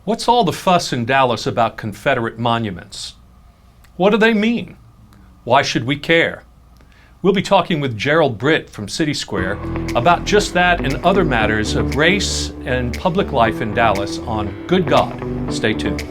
What's all the fuss in Dallas about Confederate monuments? What do they mean? Why should we care? We'll be talking with Gerald Britt from CitySquare about just that and other matters of race and public life in Dallas on Good God. Stay tuned.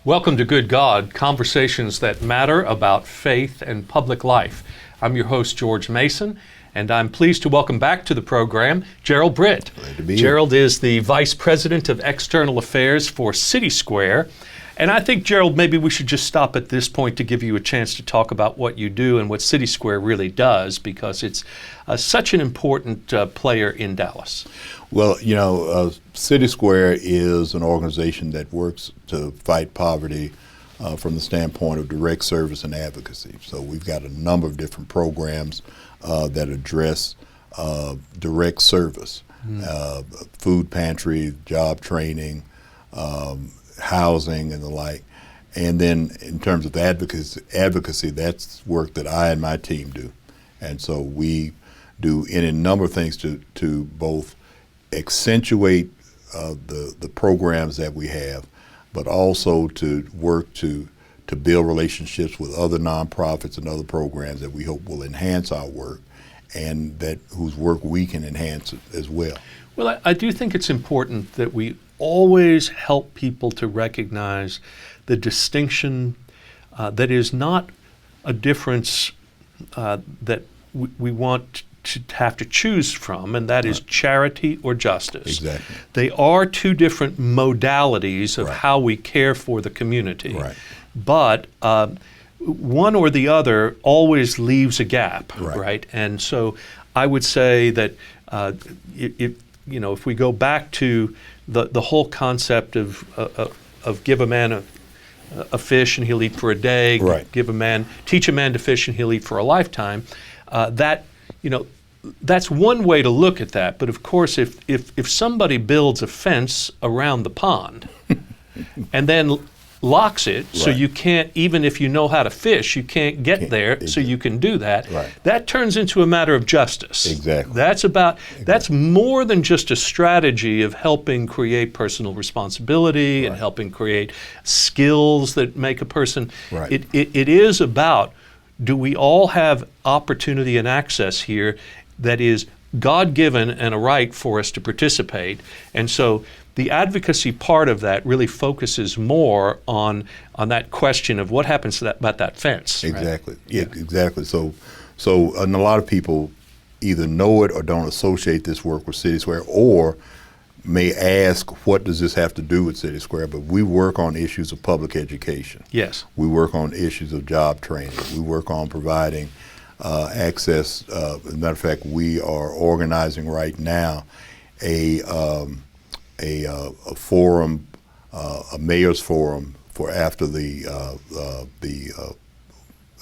Welcome to Good God, conversations that matter about faith and public life. I'm your host, George Mason, and I'm pleased to welcome back to the program Gerald Britt. Glad to be here. Gerald is the Vice President of External Affairs for CitySquare. And I think, Gerald, maybe we should just stop at this point to give you a chance to talk about what you do and what CitySquare really does, because it's such an important player in Dallas. Well, CitySquare is an organization that works to fight poverty from the standpoint of direct service and advocacy. So we've got a number of different programs that address direct service, food pantry, job training, housing and the like. And then in terms of advocacy, that's work that I and my team do. And so we do any number of things to both accentuate the programs that we have, but also to work to build relationships with other nonprofits and other programs that we hope will enhance our work and that whose work we can enhance as well. Well, I do think it's important that we always help people to recognize the distinction that is not a difference that we want to have to choose from, and that is charity or justice. Exactly. They are two different modalities of how we care for the community. Right. But one or the other always leaves a gap, right? And so I would say that if we go back to the whole concept of give a man a fish and he'll eat for a day, teach a man to fish and he'll eat for a lifetime, that's one way to look at that. But of course, if somebody builds a fence around the pond and then locks it so you can't, even if you know how to fish, you can't get there so you can do that, that turns into a matter of justice. Exactly. That's more than just a strategy of helping create personal responsibility and helping create skills that make a person. It is about, do we all have opportunity and access here that is God-given and a right for us to participate? And so the advocacy part of that really focuses more on that question of what happens to about that fence. Exactly. Right? Yeah, exactly. So and a lot of people either know it or don't associate this work with CitySquare, or may ask, what does this have to do with CitySquare? But we work on issues of public education. Yes. We work on issues of job training. We work on providing access. As a matter of fact, we are organizing right now a forum, a mayor's forum for after the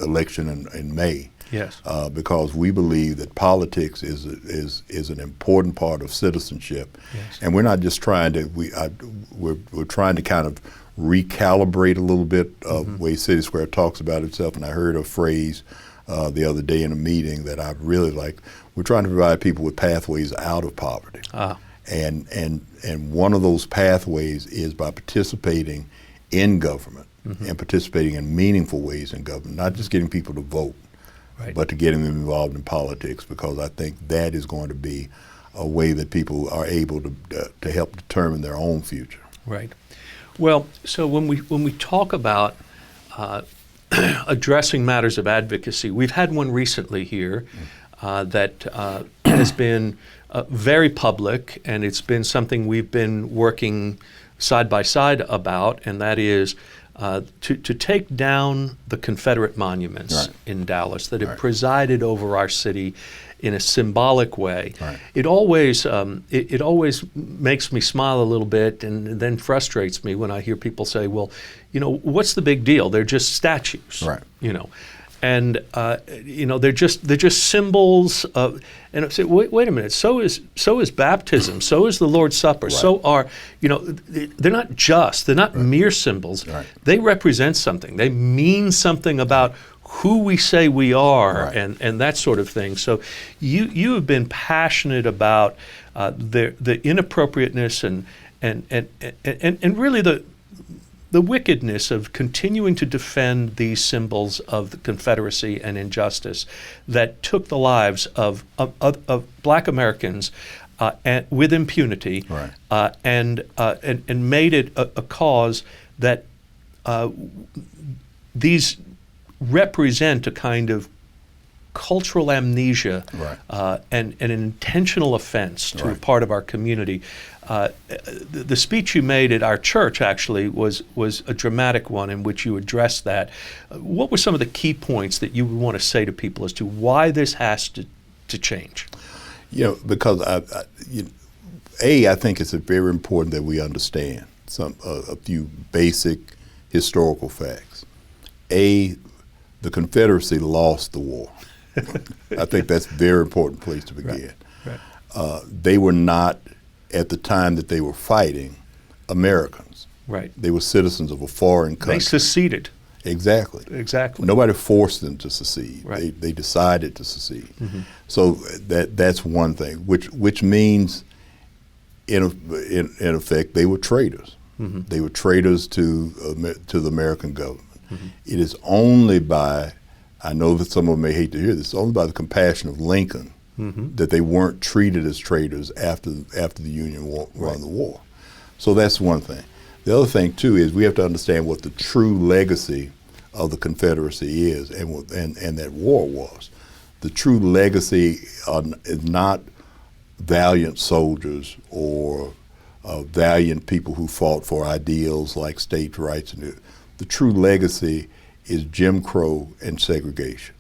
election in May. Yes. Because we believe that politics is an important part of citizenship, and we're not just trying to we're trying to kind of recalibrate a little bit of the way CitySquare talks about itself. And I heard a phrase the other day in a meeting that I really like. We're trying to provide people with pathways out of poverty. And one of those pathways is by participating in government and participating in meaningful ways in government, not just getting people to vote, but to getting them involved in politics, because I think that is going to be a way that people are able to help determine their own future. Right. Well, so when we talk about addressing matters of advocacy, we've had one recently here that has been very public, and it's been something we've been working side by side about, and that is to take down the Confederate monuments in Dallas that have presided over our city in a symbolic way. It always makes me smile a little bit, and then frustrates me when I hear people say, "Well, what's the big deal? They're just statues." And they're just symbols of. And I say, wait a minute. So is baptism. So is the Lord's Supper. So are they're not mere symbols. They represent something. They mean something about who we say we are, Right. and that sort of thing. So you have been passionate about the inappropriateness and really the wickedness of continuing to defend these symbols of the Confederacy and injustice that took the lives of Black Americans and with impunity, Right. and made it a cause that these represent a kind of cultural amnesia, Right. and an intentional offense to a Right. part of our community. The speech you made at our church actually was a dramatic one in which you addressed that. What were some of the key points that you would want to say to people as to why this has to change? Because I think it's very important that we understand a few basic historical facts. The Confederacy lost the war. I think that's a very important place to begin. Right. They were not, at the time that they were fighting, Americans. Right. They were citizens of a foreign country. They seceded. Exactly. Exactly. Nobody forced them to secede. Right. They decided to secede. Mm-hmm. So that's one thing, which means, in effect, they were traitors. Mm-hmm. They were traitors to the American government. Mm-hmm. It is only by, I know that some of them may hate to hear this, only by the compassion of Lincoln Mm-hmm. that they weren't treated as traitors after the Union won the war. So that's one thing. The other thing too is we have to understand what the true legacy of the Confederacy is, and that war was. The true legacy is not valiant soldiers or valiant people who fought for ideals like states' rights. The true legacy is Jim Crow and segregation,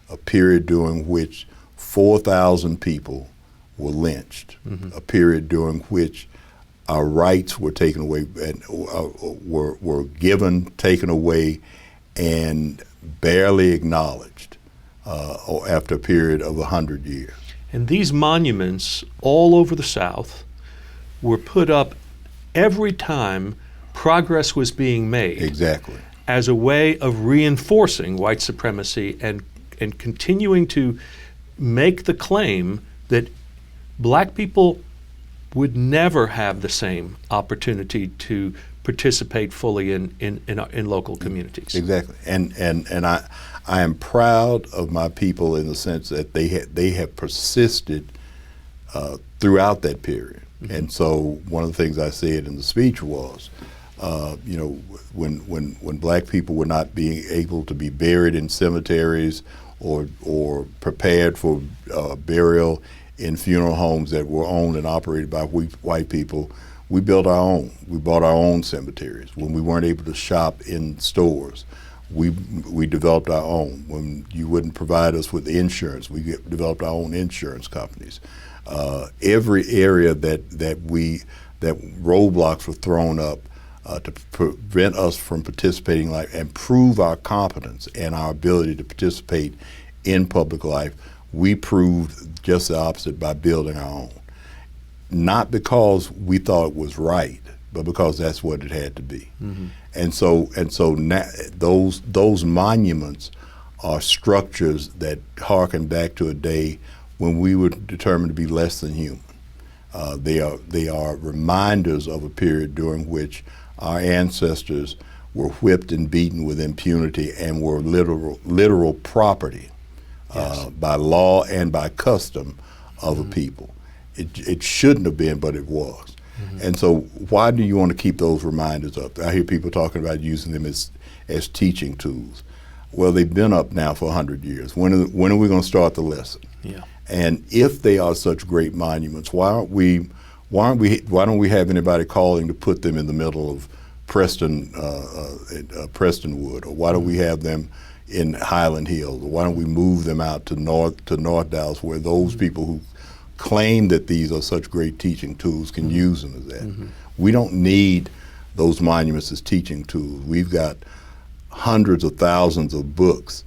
a period during which 4,000 people were lynched, Mm-hmm. a period during which our rights were taken away and were taken away, and barely acknowledged after a period of 100 years. And these monuments all over the South were put up every time progress was being made. Exactly. As a way of reinforcing white supremacy and continuing to make the claim that Black people would never have the same opportunity to participate fully in local communities. Exactly. And I am proud of my people in the sense that they have persisted throughout that period. Mm-hmm. And so one of the things I said in the speech was, when Black people were not being able to be buried in cemeteries or prepared for burial in funeral homes that were owned and operated by white people, we built our own. We bought our own cemeteries. When we weren't able to shop in stores, we developed our own. When you wouldn't provide us with insurance, we developed our own insurance companies. Every area that roadblocks were thrown up to prevent us from participating and prove our competence and our ability to participate in public life, we proved just the opposite by building our own. Not because we thought it was right, but because that's what it had to be. Mm-hmm. And so now those monuments are structures that harken back to a day when we were determined to be less than human. They are reminders of a period during which our ancestors were whipped and beaten with impunity and were literal property by law and by custom of a people. It shouldn't have been, but it was. Mm-hmm. And so why do you want to keep those reminders up? I hear people talking about using them as teaching tools. Well, they've been up now for 100 years. When are we going to start the lesson? Yeah. And if they are such great monuments, why don't we have anybody calling to put them in the middle of Prestonwood, or why don't we have them in Highland Hills, or why don't we move them out to North Dallas, where those people who claim that these are such great teaching tools can use them as that. Mm-hmm. We don't need those monuments as teaching tools. We've got hundreds of thousands of books,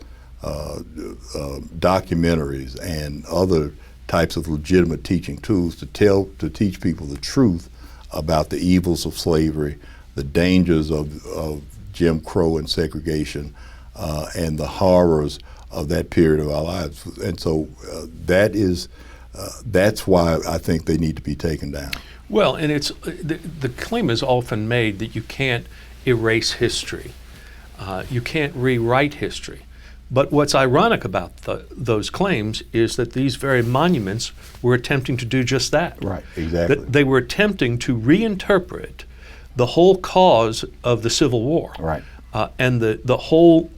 documentaries, and other types of legitimate teaching tools to teach people the truth about the evils of slavery, the dangers of Jim Crow and segregation, and the horrors of that period of our lives. And so that's why I think they need to be taken down. Well, and it's the claim is often made that you can't erase history, you can't rewrite history. But what's ironic about those claims is that these very monuments were attempting to do just that. Right, exactly. That they were attempting to reinterpret the whole cause of the Civil War. Right. And the whole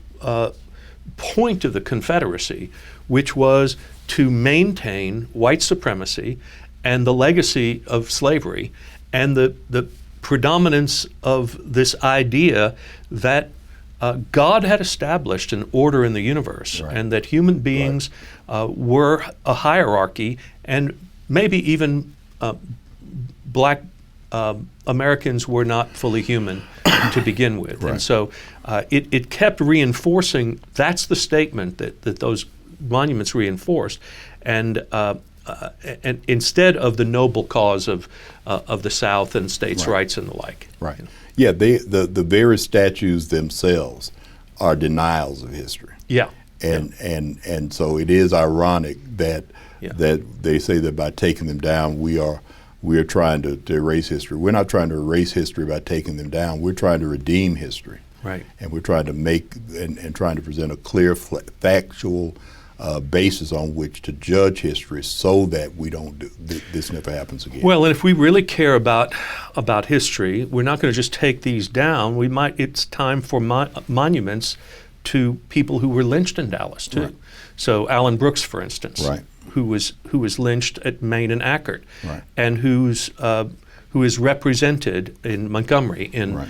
point of the Confederacy, which was to maintain white supremacy and the legacy of slavery and the predominance of this idea that God had established an order in the universe, right, and that human beings were a hierarchy, and maybe even black Americans were not fully human to begin with. Right. And so it kept reinforcing, that's the statement that those monuments reinforced, and instead of the noble cause of the South and states' right, rights and the like. Right. Yeah, the very statues themselves are denials of history. Yeah. And so it is ironic that they say that by taking them down, we are trying to erase history. We're not trying to erase history by taking them down. We're trying to redeem history. Right. And we're trying to make and trying to present a clear, factual basis on which to judge history, so that we don't this never happens again. Well, and if we really care about history, we're not going to just take these down. It's time for monuments to people who were lynched in Dallas too. Right. So Alan Brooks, for instance, right, who was lynched at Maine and Ackert, right, and who is represented in Montgomery in right,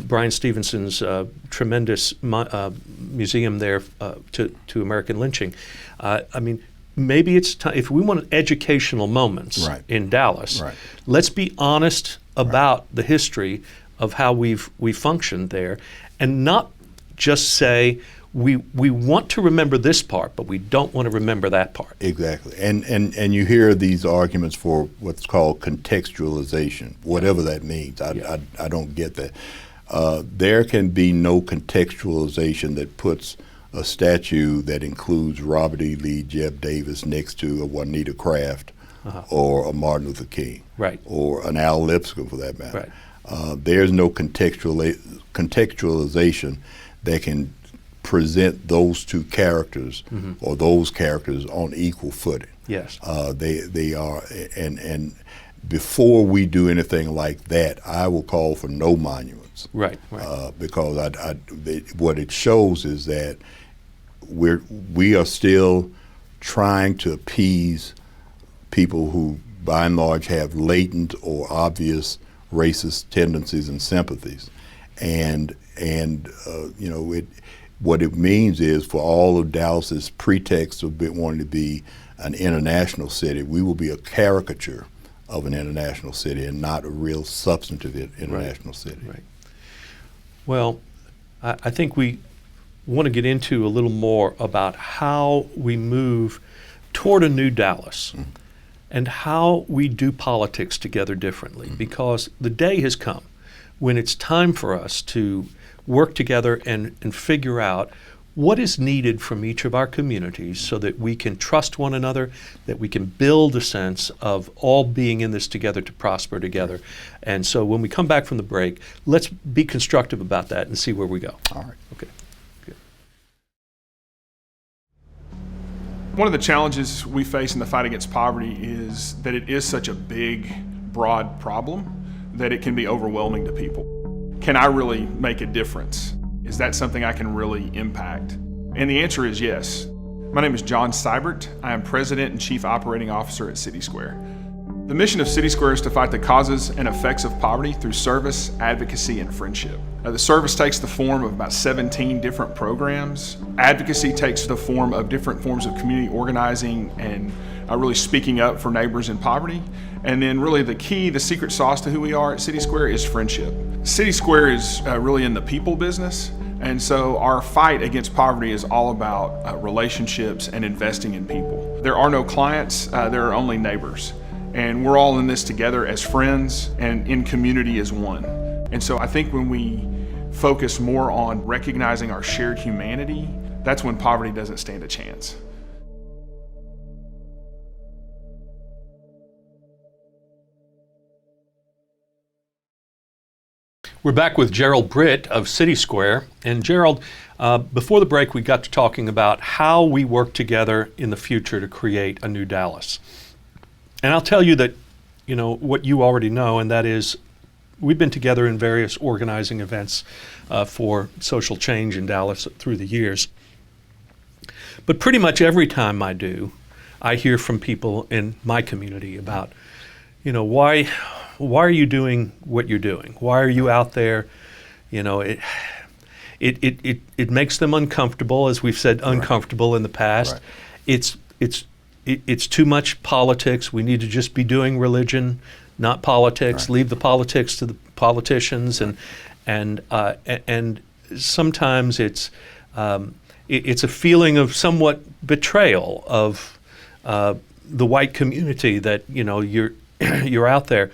Brian Stevenson's tremendous museum there to American lynching. I mean, maybe it's time, if we want educational moments right, in Dallas, right, let's be honest about right, the history of how we functioned there, and not just say we want to remember this part, but we don't want to remember that part. Exactly. And you hear these arguments for what's called contextualization, whatever that means. I don't get that. There can be no contextualization that puts a statue that includes Robert E. Lee, Jeb Davis next to a Juanita Craft or a Martin Luther King, right, or an Al Lipscomb for that matter. Right. There's no contextualization that can present those two characters or those characters on equal footing. Yes. They are, and before we do anything like that, I will call for no monuments. Right. Right. Because what it shows is that we are still trying to appease people who, by and large, have latent or obvious racist tendencies and sympathies, and what it means is, for all of Dallas's pretext of wanting to be an international city, we will be a caricature of an international city and not a real substantive international city. Right. Well, I think we want to get into a little more about how we move toward a new Dallas and how we do politics together differently, because the day has come when it's time for us to work together and figure out what is needed from each of our communities so that we can trust one another, that we can build a sense of all being in this together to prosper together. And so when we come back from the break, let's be constructive about that and see where we go. All right. Okay. Good. One of the challenges we face in the fight against poverty is that it is such a big, broad problem that it can be overwhelming to people. Can I really make a difference? Is that something I can really impact? And the answer is yes. My name is John Seibert. I am President and Chief Operating Officer at CitySquare. The mission of CitySquare is to fight the causes and effects of poverty through service, advocacy, and friendship. The service takes the form of about 17 different programs. Advocacy takes the form of different forms of community organizing and really speaking up for neighbors in poverty. And then really the key, the secret sauce to who we are at CitySquare is friendship. CitySquare is really in the people business. And so our fight against poverty is all about relationships and investing in people. There are no clients, there are only neighbors. And we're all in this together as friends and in community as one. And so I think when we focus more on recognizing our shared humanity, that's when poverty doesn't stand a chance. We're back with Gerald Britt of CitySquare. And Gerald, before the break, we got to talking about how we work together in the future to create a new Dallas. And I'll tell you that, what you already know, and that is we've been together in various organizing events for social change in Dallas through the years. But pretty much every time I do, I hear from people in my community about, why are you doing what you're doing? Why are you out there? It makes them uncomfortable, as we've said, uncomfortable in the past. Right. It's too much politics. We need to just be doing religion, not politics. Right. Leave the politics to the politicians, and sometimes it's a feeling of somewhat betrayal of the white community that you're out there.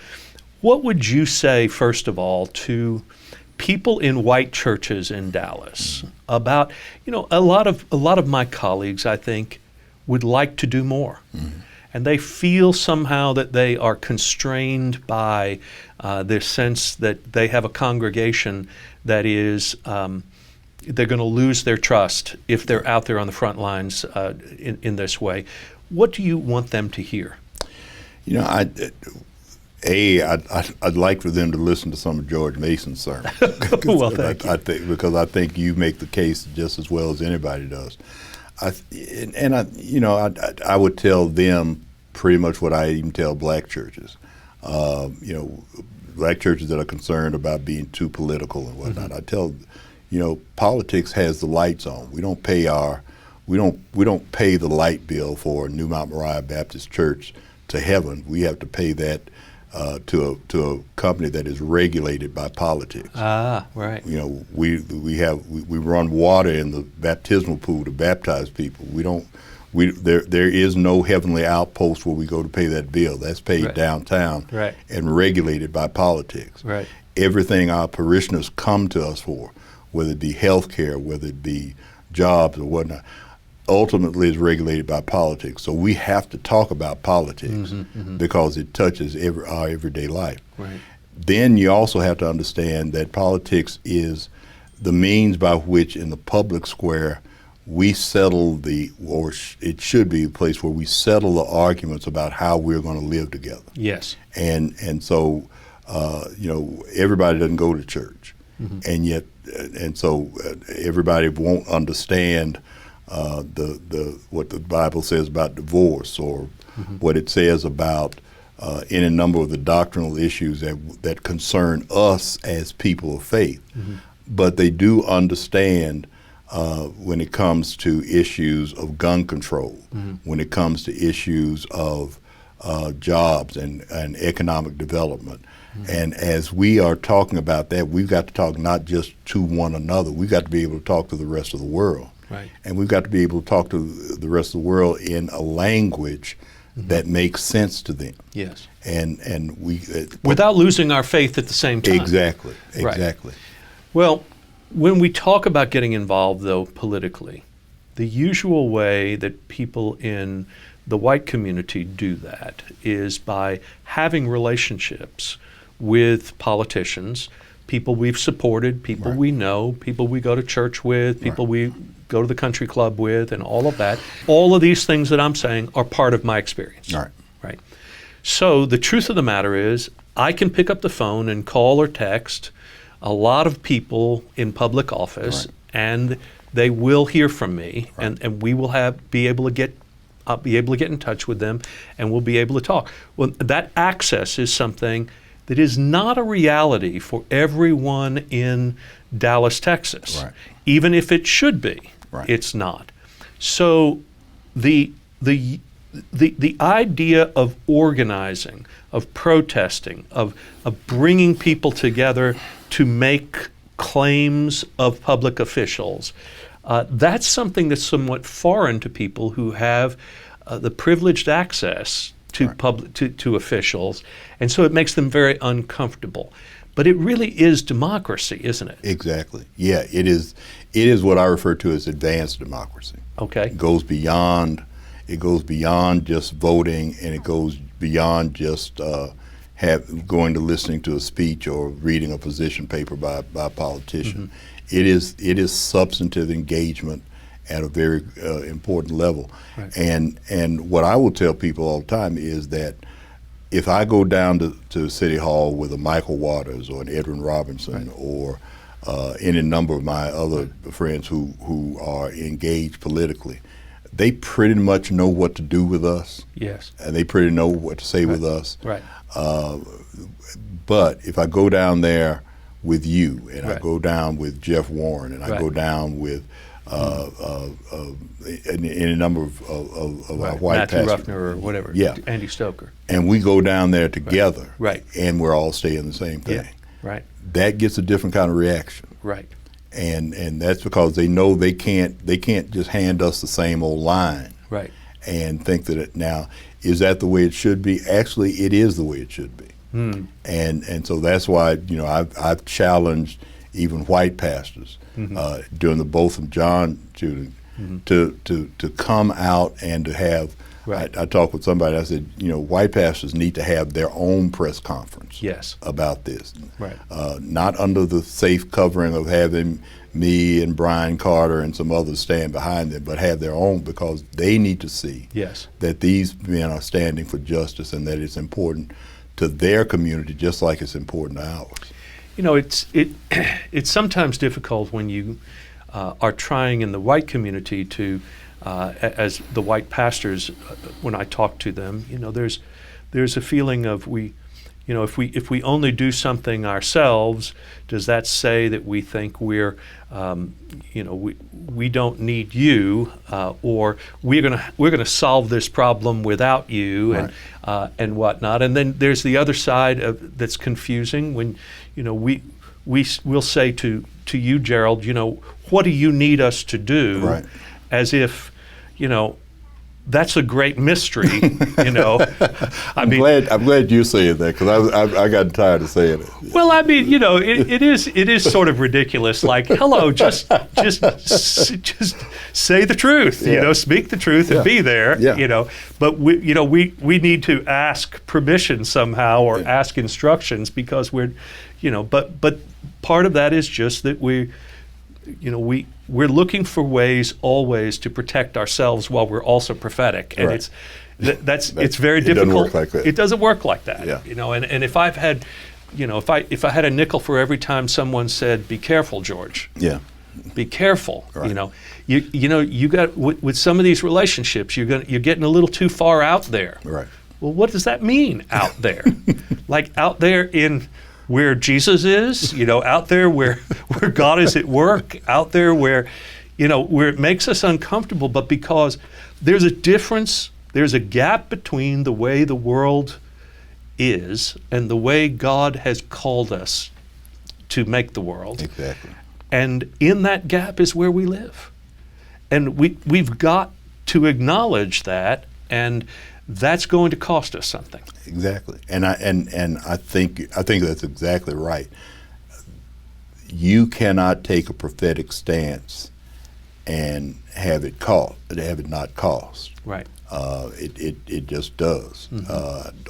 What would you say, first of all, to people in white churches in Dallas about, a lot of my colleagues, I think, would like to do more. Mm-hmm. And they feel somehow that they are constrained by their sense that they have a congregation that is, they're going to lose their trust if they're out there on the front lines in this way. What do you want them to hear? I'd like for them to listen to some of George Mason's sermons. Well, thank you. Because I think you make the case just as well as anybody does. I would tell them pretty much what I even tell black churches. Black churches that are concerned about being too political and whatnot. Mm-hmm. I tell, politics has the lights on. We don't pay the light bill for New Mount Moriah Baptist Church to heaven. We have to pay that to a company that is regulated by politics. Ah, right. We run water in the baptismal pool to baptize people. There is no heavenly outpost where we go to pay that bill. That's paid downtown and regulated by politics. Right. Everything our parishioners come to us for, whether it be health care, whether it be jobs or whatnot, ultimately is regulated by politics. So we have to talk about politics because it touches our everyday life. Right. Then you also have to understand that politics is the means by which in the public square we settle it should be a place where we settle the arguments about how we're going to live together. Yes. And so, everybody doesn't go to church. Mm-hmm. And so everybody won't understand what the Bible says about divorce or what it says about any number of the doctrinal issues that concern us as people of faith. Mm-hmm. But they do understand when it comes to issues of gun control, when it comes to issues of jobs and economic development. And as we are talking about that, we've got to talk not just to one another, we've got to be able to talk to the rest of the world. Right. And we've got to be able to talk to the rest of the world in a language that makes sense to them. Yes. And we without losing our faith at the same time. Exactly. Right. Well, when we talk about getting involved, though, politically, the usual way that people in the white community do that is by having relationships with politicians, people we've supported, people we know, people we go to church with, people we go to the country club with, and all of that. All of these things that I'm saying are part of my experience. Right. So the truth of the matter is, I can pick up the phone and call or text a lot of people in public office, and they will hear from me, and we will be able to get in touch with them, and we'll be able to talk. Well, that access is something that is not a reality for everyone in Dallas, Texas. Right. Even if it should be, it's not. So the idea of organizing, of protesting, of bringing people together to make claims of public officials, that's something that's somewhat foreign to people who have the privileged access to to officials, and so it makes them very uncomfortable. But it really is democracy, isn't it? Exactly. Yeah, it is. It is what I refer to as advanced democracy. Okay. It goes beyond. It goes beyond just voting, and it goes beyond just going to listening to a speech or reading a position paper by a politician. Mm-hmm. It is substantive engagement at a very important level. Right. And what I will tell people all the time is that if I go down to City Hall with a Michael Waters or an Edwin Robinson or any number of my other friends who are engaged politically, they pretty much know what to do with us. Yes. And they pretty know what to say with us. Right. But if I go down there with you, and I Right. go down with Jeff Warren, and I Right. go down with any number of our white Matthew pastors, Ruffner or whatever. Yeah. Andy Stoker. and we go down there together, Right. and we're all saying the same thing, Yeah. Right. that gets a different kind of reaction. Right. And that's because they know they can't just hand us the same old line Right. and think that now is that the way it should be? Actually, it is the way it should be. And so that's why I've challenged even white pastors during the Botham John shooting to come out and to have. Right. I talked with somebody. I said, white pastors need to have their own press conference. Yes. About this. Right. Not under the safe covering of having me and Brian Carter and some others stand behind them, but have their own, because they need to see Yes. that these men are standing for justice and that it's important to their community just like it's important to ours. It's sometimes difficult when you are trying in the white community to, as the white pastors, when I talk to them, there's a feeling of if we only do something ourselves, does that say that we think we're we don't need you, or we're gonna solve this problem without you, Right. and whatnot. And then there's the other side that's confusing when we'll say to you, Gerald, what do you need us to do? Right. As if that's a great mystery. I'm glad you saying that, because I got tired of saying it. Well, it is sort of ridiculous. Like, hello, just say the truth. Yeah. Speak the truth and be there. Yeah. But we need to ask permission somehow or ask instructions, because we're, but part of that is just that we're looking for ways always to protect ourselves while we're also prophetic, and Right. it's very it difficult. doesn't work like that. It doesn't work like that. Yeah. And if I've had, if I had a nickel for every time someone said, "Be careful, George." Yeah. Be careful. Right. You got with some of these relationships, you're getting a little too far out there. Right. Well, what does that mean, out there? Like out there in where Jesus is, out there where God is at work, out there where it makes us uncomfortable, but because there's a difference, there's a gap between the way the world is and the way God has called us to make the world. Exactly. And in that gap is where we live. And we've got to acknowledge that, and that's going to cost us something. Exactly, and I think that's exactly right. You cannot take a prophetic stance and have it not cost. Right. It just does.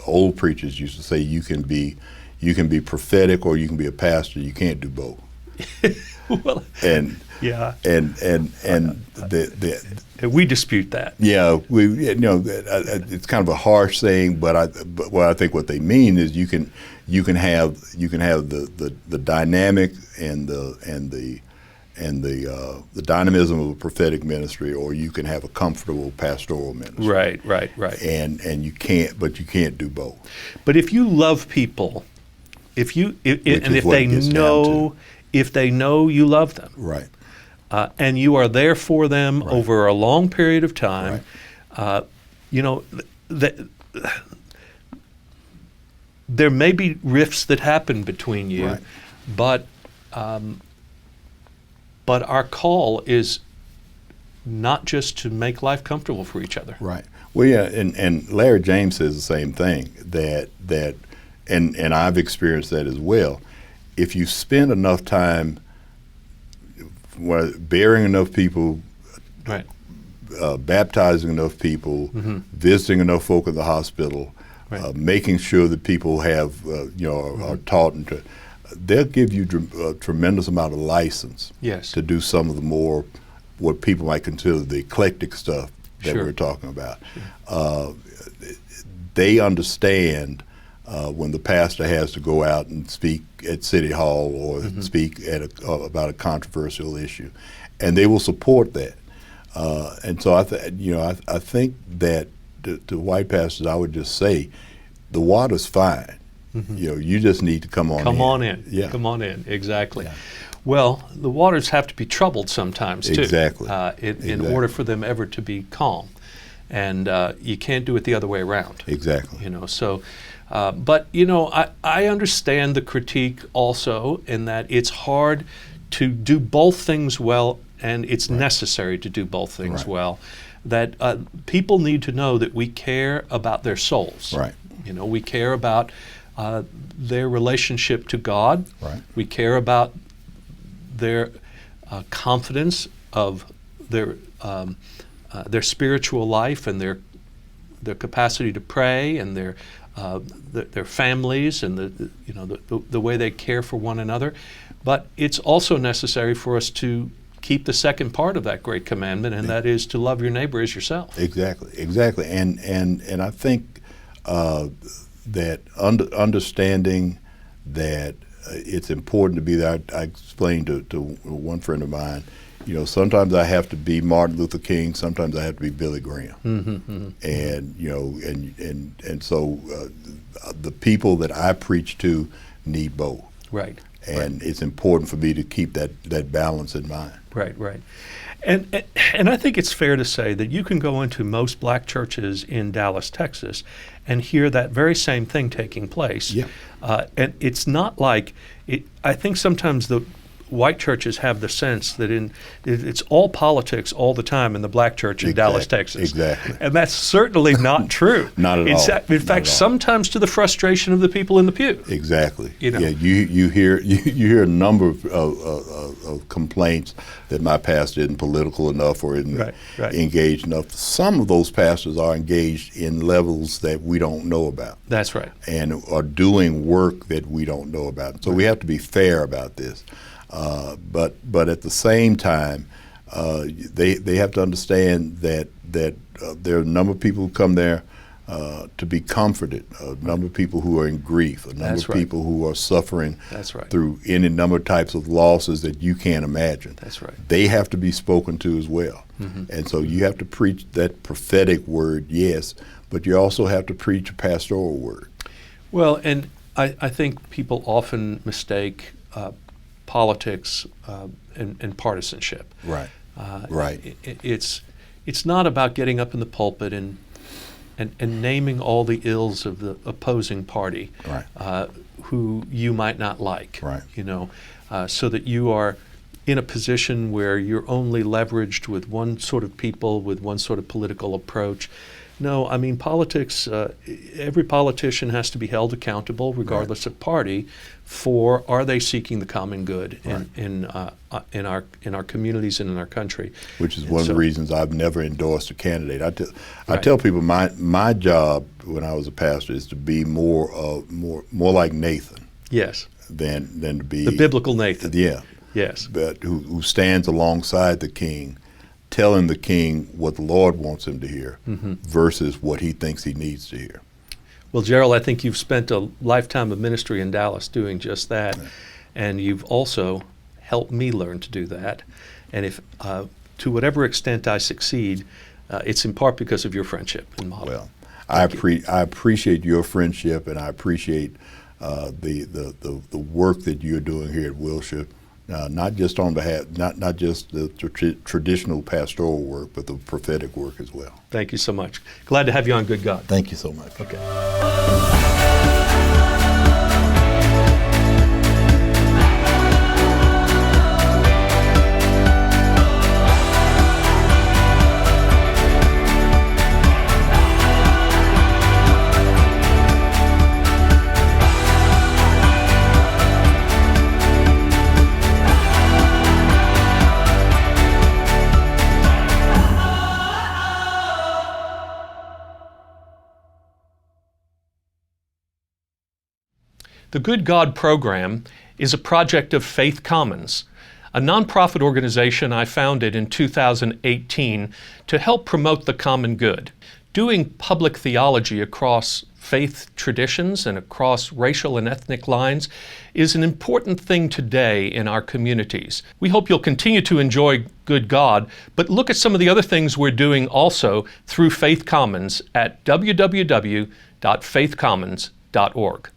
Old preachers used to say you can be prophetic or you can be a pastor. You can't do both. Well, and yeah, and we dispute that. Yeah, it's kind of a harsh saying, but what I think what they mean is you can have the dynamic and the dynamism of a prophetic ministry, or you can have a comfortable pastoral ministry. Right. And you can't do both. But if you love people, if they know you love them, right. And you are there for them Right. over a long period of time, there may be rifts that happen between you, Right. but our call is not just to make life comfortable for each other. Right. Well, yeah, and Larry James says the same thing, that and I've experienced that as well, if you spend enough time burying enough people, Right. baptizing enough people, visiting enough folk at the hospital, Right. making sure that people have, are taught, and they'll give you a tremendous amount of license Yes. to do some of the more, what people might consider the eclectic stuff that Sure. we're talking about. They understand when the pastor has to go out and speak at City Hall or speak at about a controversial issue, and they will support that. And so I think that to white pastors, I would just say, the water's fine. You just need to come on in. Come on in. Yeah. Come on in. Exactly. Yeah. Well, the waters have to be troubled sometimes too. Exactly. In order for them ever to be calm, and you can't do it the other way around. Exactly. So. But I understand the critique also in that it's hard to do both things well, and it's necessary to do both things well. That people need to know that we care about their souls. Right. We care about their relationship to God. Right. We care about their confidence of their spiritual life and their capacity to pray and their families and the way they care for one another. But it's also necessary for us to keep the second part of that great commandment, and that is to love your neighbor as yourself. Exactly. And I think that understanding that it's important to be there. I explained to one friend of mine, sometimes I have to be Martin Luther King, sometimes I have to be Billy Graham. And so the people that I preach to need both. Right. And it's important for me to keep that balance in mind. Right. And I think it's fair to say that you can go into most black churches in Dallas, Texas, and hear that very same thing taking place. Yeah. And it's not like it. I think sometimes the white churches have the sense that it's all politics all the time in the black church in Dallas, Texas. Exactly. And that's certainly not true. Not at all. In fact, sometimes to the frustration of the people in the pew. Exactly. Yeah, you hear a number of complaints that my pastor isn't political enough or isn't engaged enough. Some of those pastors are engaged in levels that we don't know about. That's right. And are doing work that we don't know about. So we have to be fair about this. But at the same time, they have to understand that there are a number of people who come there to be comforted, a number of people who are in grief, a number of people who are suffering through any number of types of losses that you can't imagine. That's right. They have to be spoken to as well. And so you have to preach that prophetic word, yes, but you also have to preach a pastoral word. Well, and I think people often mistake politics and partisanship. Right. It's not about getting up in the pulpit and naming all the ills of the opposing party, who you might not like. Right. So that you are in a position where you're only leveraged with one sort of people, with one sort of political approach. No, I mean politics. Every politician has to be held accountable, regardless of party, for are they seeking the common good in our communities and in our country. Which is one of the reasons I've never endorsed a candidate. I tell people my job when I was a pastor is to be more like Nathan. Yes. Than to be the biblical Nathan. Yeah. Yes. But who stands alongside the king, telling the king what the Lord wants him to hear versus what he thinks he needs to hear. Well, Gerald, I think you've spent a lifetime of ministry in Dallas doing just that, and you've also helped me learn to do that. And if, to whatever extent I succeed, it's in part because of your friendship and model. Well, I appreciate your friendship, and I appreciate the work that you're doing here at Wilshire. Not just on behalf, not just the traditional pastoral work, but the prophetic work as well. Thank you so much. Glad to have you on Good God. Thank you so much. Okay. The Good God program is a project of Faith Commons, a nonprofit organization I founded in 2018 to help promote the common good. Doing public theology across faith traditions and across racial and ethnic lines is an important thing today in our communities. We hope you'll continue to enjoy Good God, but look at some of the other things we're doing also through Faith Commons at www.faithcommons.org.